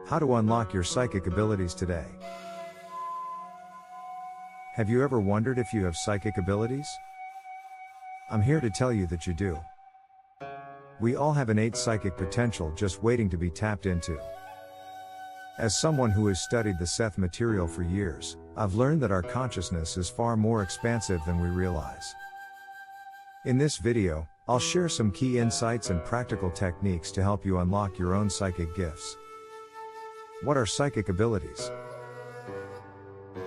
How to unlock your psychic abilities today. Have you ever wondered if you have psychic abilities? I'm here to tell you that you do. We all have innate psychic potential just waiting to be tapped into. As someone who has studied the Seth material for years, I've learned that our consciousness is far more expansive than we realize. In this video, I'll share some key insights and practical techniques to help you unlock your own psychic gifts. What are psychic abilities?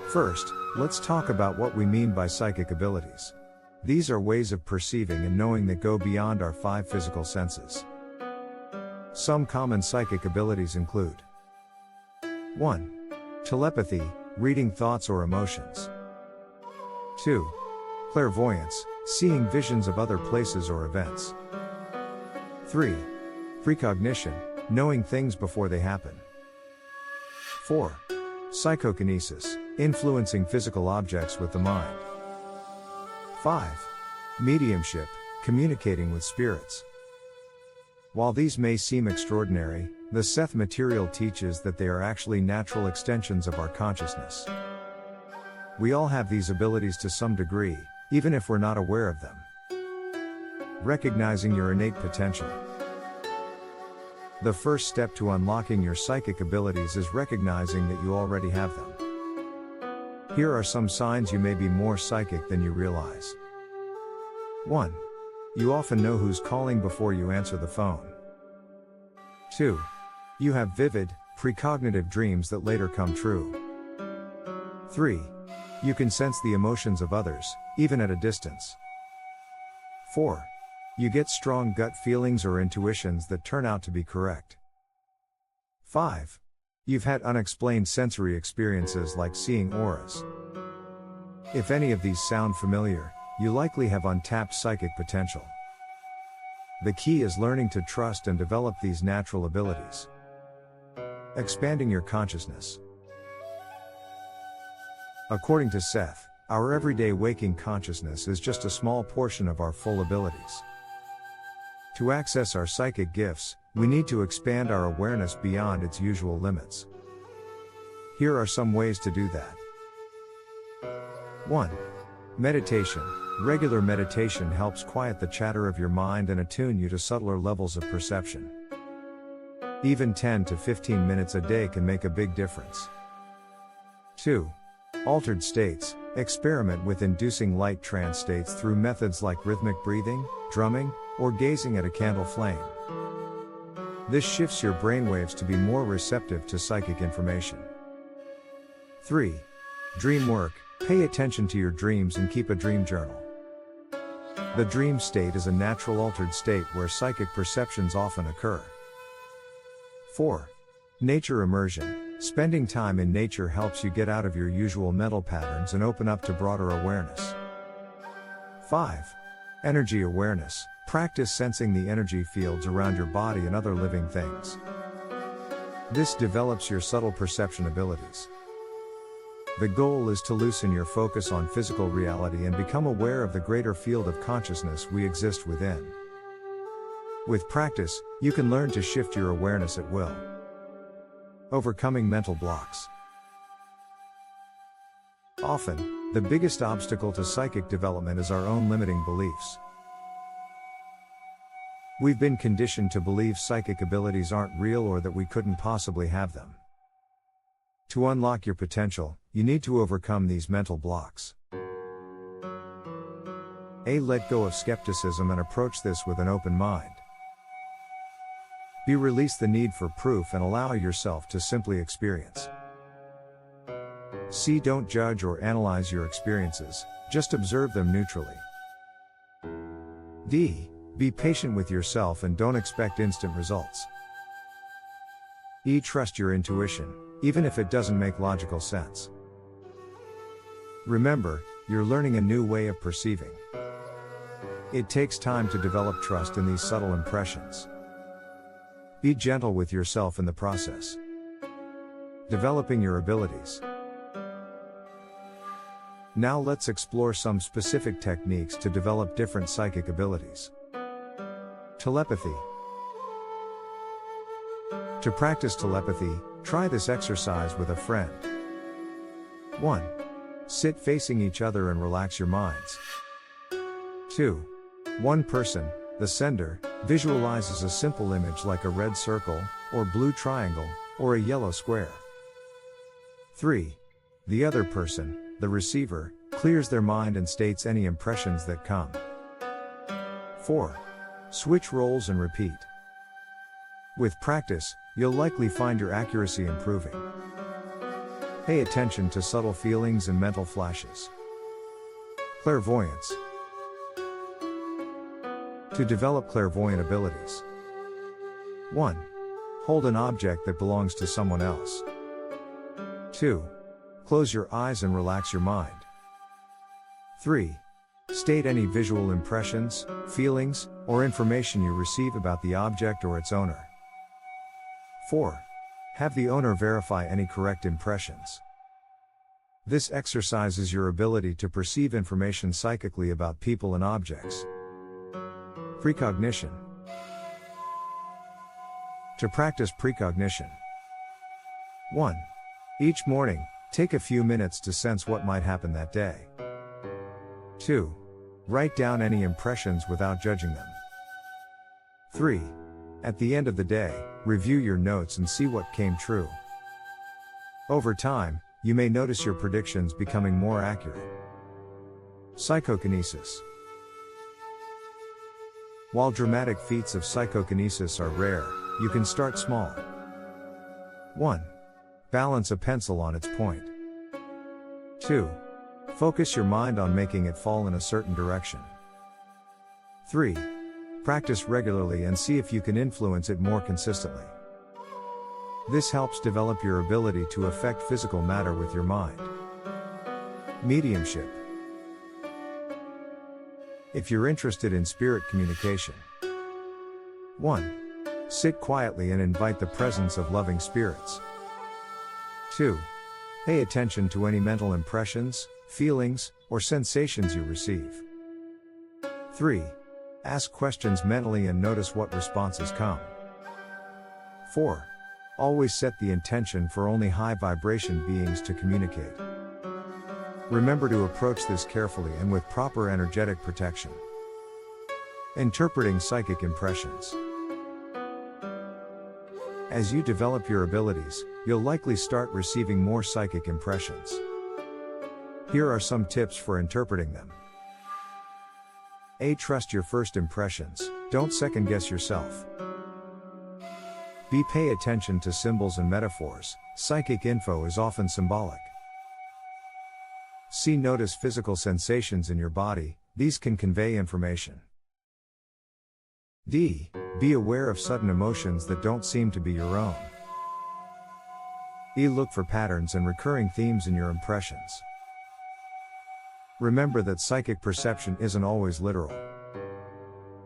First, let's talk about what we mean by psychic abilities. These are ways of perceiving and knowing that go beyond our 5 physical senses. Some common psychic abilities include 1. Telepathy, reading thoughts or emotions. 2. Clairvoyance, seeing visions of other places or events. 3. Precognition, knowing things before they happen. 4. Psychokinesis, influencing physical objects with the mind. 5. Mediumship, communicating with spirits. While these may seem extraordinary, the Seth material teaches that they are actually natural extensions of our consciousness. We all have these abilities to some degree, even if we're not aware of them. Recognizing your innate potential. The first step to unlocking your psychic abilities is recognizing that you already have them. Here are some signs you may be more psychic than you realize. 1. You often know who's calling before you answer the phone. 2. You have vivid, precognitive dreams that later come true. 3. You can sense the emotions of others, even at a distance. 4. You get strong gut feelings or intuitions that turn out to be correct. 5. You've had unexplained sensory experiences like seeing auras. If any of these sound familiar, you likely have untapped psychic potential. The key is learning to trust and develop these natural abilities. Expanding your consciousness. According to Seth, our everyday waking consciousness is just a small portion of our full abilities. To access our psychic gifts, we need to expand our awareness beyond its usual limits. Here are some ways to do that. 1. Meditation. Regular meditation helps quiet the chatter of your mind and attune you to subtler levels of perception. Even 10 to 15 minutes a day can make a big difference. 2. Altered states. Experiment with inducing light trance states through methods like rhythmic breathing, drumming, or gazing at a candle flame. This shifts your brainwaves to be more receptive to psychic information. 3. Dream work. Pay attention to your dreams and keep a dream journal. The dream state is a natural altered state where psychic perceptions often occur. 4. Nature immersion. Spending time in nature helps you get out of your usual mental patterns and open up to broader awareness. 5. Energy awareness. Practice sensing the energy fields around your body and other living things. This develops your subtle perception abilities. The goal is to loosen your focus on physical reality and become aware of the greater field of consciousness we exist within. With practice, you can learn to shift your awareness at will. Overcoming mental blocks. Often, the biggest obstacle to psychic development is our own limiting beliefs. We've been conditioned to believe psychic abilities aren't real or that we couldn't possibly have them. To unlock your potential, you need to overcome these mental blocks. A. Let go of skepticism and approach this with an open mind. B. Release the need for proof and allow yourself to simply experience. C. Don't judge or analyze your experiences, just observe them neutrally. D. Be patient with yourself and don't expect instant results. E. Trust your intuition, even if it doesn't make logical sense. Remember, you're learning a new way of perceiving. It takes time to develop trust in these subtle impressions. Be gentle with yourself in the process. Developing your abilities. Now let's explore some specific techniques to develop different psychic abilities. Telepathy. To practice telepathy, Try this exercise with a friend. 1. Sit facing each other and relax your minds. 2. One person, the sender, visualizes a simple image like a red circle, or blue triangle, or a yellow square. 3. The other person, the receiver, clears their mind and states any impressions that come. 4. Switch roles and repeat. With practice, you'll likely find your accuracy improving. Pay attention to subtle feelings and mental flashes. Clairvoyance. To develop clairvoyant abilities. 1. Hold an object that belongs to someone else. 2. Close your eyes and relax your mind. 3. State any visual impressions, feelings, or information you receive about the object or its owner. 4. Have the owner verify any correct impressions. This exercises your ability to perceive information psychically about people and objects. Precognition. To practice precognition. 1. Each morning, take a few minutes to sense what might happen that day. 2. Write down any impressions without judging them. 3. At the end of the day, review your notes and see what came true. Over time, you may notice your predictions becoming more accurate. Psychokinesis. While dramatic feats of psychokinesis are rare, you can start small. 1. Balance a pencil on its point. 2. Focus your mind on making it fall in a certain direction. 3. Practice regularly and see if you can influence it more consistently. This helps develop your ability to affect physical matter with your mind. Mediumship. If you're interested in spirit communication. 1. Sit quietly and invite the presence of loving spirits. 2. Pay attention to any mental impressions, feelings, or sensations you receive. 3. Ask questions mentally and notice what responses come. 4. Always set the intention for only high vibration beings to communicate. Remember to approach this carefully and with proper energetic protection. Interpreting psychic impressions. As you develop your abilities, you'll likely start receiving more psychic impressions. Here are some tips for interpreting them. A. Trust your first impressions, don't second guess yourself. B. Pay attention to symbols and metaphors, psychic info is often symbolic. C. Notice physical sensations in your body, these can convey information. D. Be aware of sudden emotions that don't seem to be your own. E. Look for patterns and recurring themes in your impressions. Remember that psychic perception isn't always literal.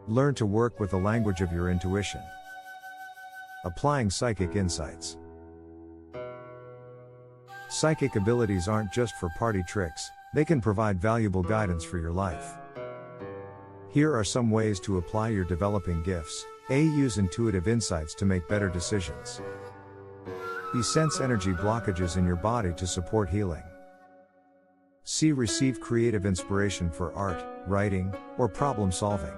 Learn to work with the language of your intuition. Applying psychic insights. Psychic abilities aren't just for party tricks, they can provide valuable guidance for your life. Here are some ways to apply your developing gifts. A. Use intuitive insights to make better decisions. B. Sense energy blockages in your body to support healing. C. Receive creative inspiration for art, writing, or problem solving.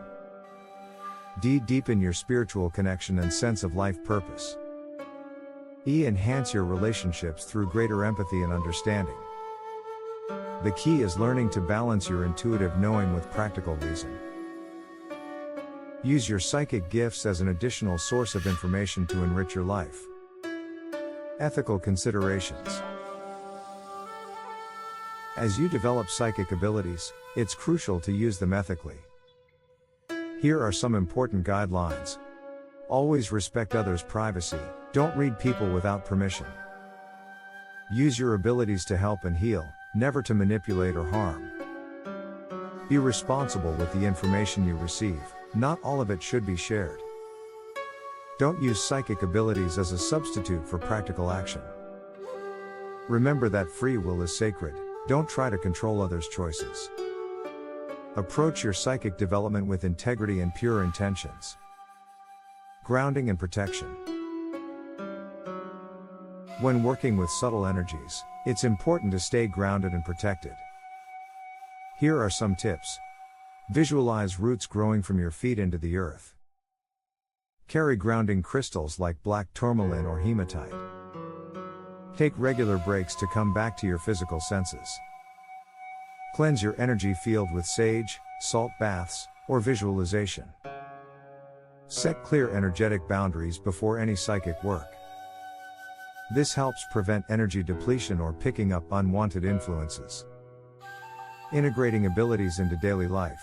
D. Deepen your spiritual connection and sense of life purpose. E. Enhance your relationships through greater empathy and understanding. The key is learning to balance your intuitive knowing with practical reason. Use your psychic gifts as an additional source of information to enrich your life. Ethical considerations. As you develop psychic abilities, it's crucial to use them ethically. Here are some important guidelines. Always respect others' privacy, don't read people without permission. Use your abilities to help and heal, never to manipulate or harm. Be responsible with the information you receive, not all of it should be shared. Don't use psychic abilities as a substitute for practical action. Remember that free will is sacred. Don't try to control others' choices. Approach your psychic development with integrity and pure intentions. Grounding and protection. When working with subtle energies, it's important to stay grounded and protected. Here are some tips. Visualize roots growing from your feet into the earth. Carry grounding crystals like black tourmaline or hematite. Take regular breaks to come back to your physical senses. Cleanse your energy field with sage, salt baths, or visualization. Set clear energetic boundaries before any psychic work. This helps prevent energy depletion or picking up unwanted influences. Integrating abilities into daily life.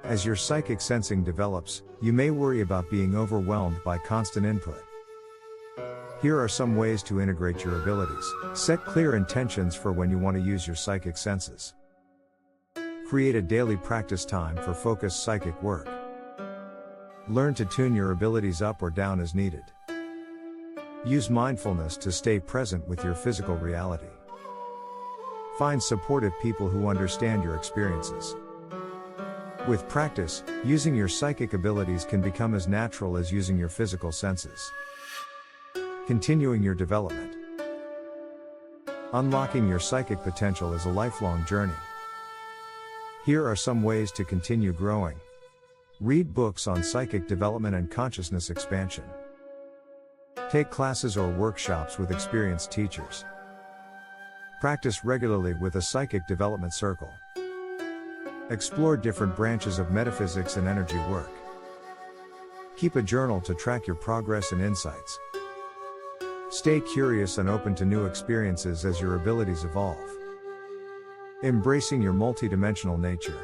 As your psychic sensing develops, you may worry about being overwhelmed by constant input. Here are some ways to integrate your abilities. Set clear intentions for when you want to use your psychic senses. Create a daily practice time for focused psychic work. Learn to tune your abilities up or down as needed. Use mindfulness to stay present with your physical reality. Find supportive people who understand your experiences. With practice, using your psychic abilities can become as natural as using your physical senses. Continuing your development. Unlocking your psychic potential is a lifelong journey. Here are some ways to continue growing. Read books on psychic development and consciousness expansion. Take classes or workshops with experienced teachers. Practice regularly with a psychic development circle. Explore different branches of metaphysics and energy work. Keep a journal to track your progress and insights. Stay curious and open to new experiences as your abilities evolve. Embracing your multidimensional nature.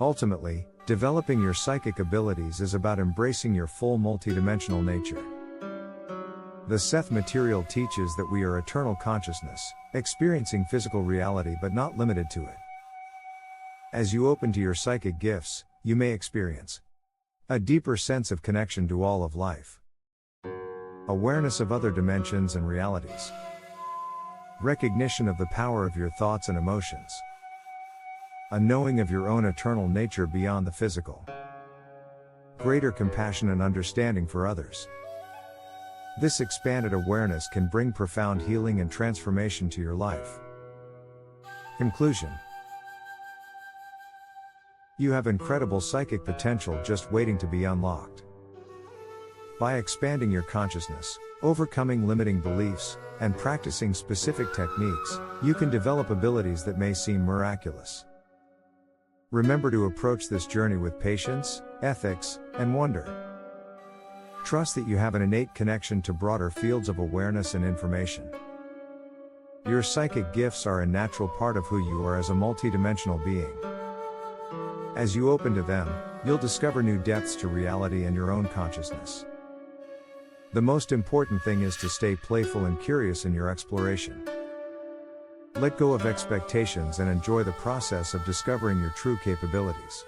Ultimately, developing your psychic abilities is about embracing your full multidimensional nature. The Seth material teaches that we are eternal consciousness, experiencing physical reality but not limited to it. As you open to your psychic gifts, you may experience a deeper sense of connection to all of life, awareness of other dimensions and realities, recognition of the power of your thoughts and emotions, a knowing of your own eternal nature beyond the physical, greater compassion and understanding for others. This expanded awareness can bring profound healing and transformation to your life. Conclusion. You have incredible psychic potential just waiting to be unlocked. By expanding your consciousness, overcoming limiting beliefs, and practicing specific techniques, you can develop abilities that may seem miraculous. Remember to approach this journey with patience, ethics, and wonder. Trust that you have an innate connection to broader fields of awareness and information. Your psychic gifts are a natural part of who you are as a multidimensional being. As you open to them, you'll discover new depths to reality and your own consciousness. The most important thing is to stay playful and curious in your exploration. Let go of expectations and enjoy the process of discovering your true capabilities.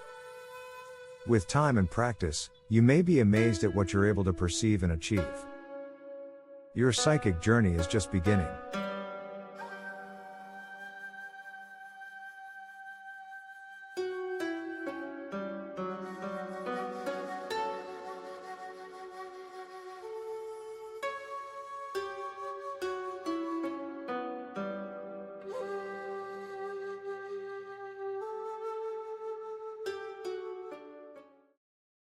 With time and practice, you may be amazed at what you're able to perceive and achieve. Your psychic journey is just beginning.